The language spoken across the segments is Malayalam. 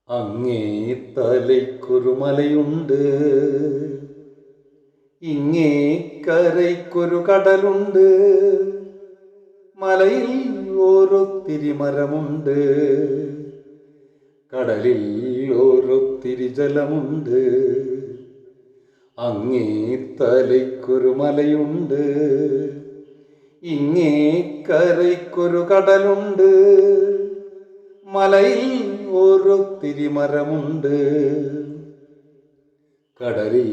അങ്ങേ തലയ്ക്കൊരു മലയുണ്ട്, ഇങ്ങേ കരയ്ക്കൊരു കടലുണ്ട്. മലയിൽ ഓരോത്തിരി മരമുണ്ട്, കടലിൽ ഓരോത്തിരി ജലമുണ്ട്. അങ്ങേ തലയ്ക്കൊരു മലയുണ്ട്, ഇങ്ങേ കരയ്ക്കൊരു കടലുണ്ട്. മലയിൽ ഓരോത്തിരി മരമുണ്ട്, കടലിൽ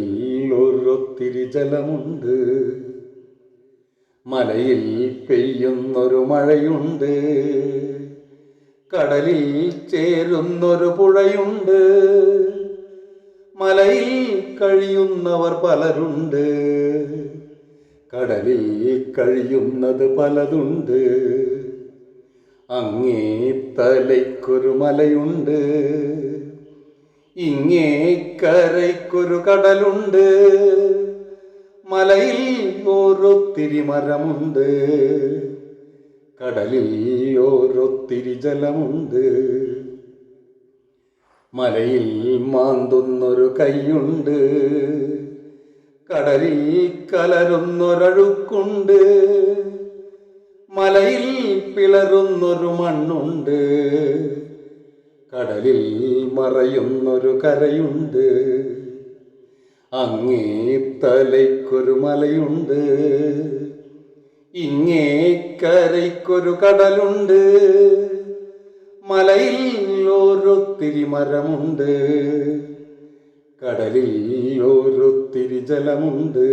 ഓരോത്തിരി ജലമുണ്ട്. മലയിൽ പെയ്യുന്നൊരു മഴയുണ്ട്, കടലിൽ ചേരുന്നൊരു പുഴയുണ്ട്. മലയിൽ കഴിയുന്നവർ പലരുണ്ട്, കടലിൽ കഴിയുന്നത് പലതുണ്ട്. അങ്ങേ തലയ്ക്കൊരു മലയുണ്ട്, ഇങ്ങേ കരയ്ക്കൊരു കടലുണ്ട്. മലയിൽ ഓരോത്തിരി മരമുണ്ട്, കടലിൽ ഓരോത്തിരി ജലമുണ്ട്. മലയിൽ മാന്തുന്നൊരു കൈയുണ്ട്, കടലിൽ കലരുന്നൊരഴുക്കുണ്ട്. മലയിൽ പിളരുന്നൊരു മണ്ണുണ്ട്, കടലിൽ മറയുന്നൊരു കരയുണ്ട്. അങ്ങേ തലയ്ക്കൊരു മലയുണ്ട്, ഇങ്ങേ കരയ്ക്കൊരു കടലുണ്ട്. മലയിൽ ഓരോത്തിരി മരമുണ്ട്, കടലിൽ ഓരോത്തിരി ജലമുണ്ട്.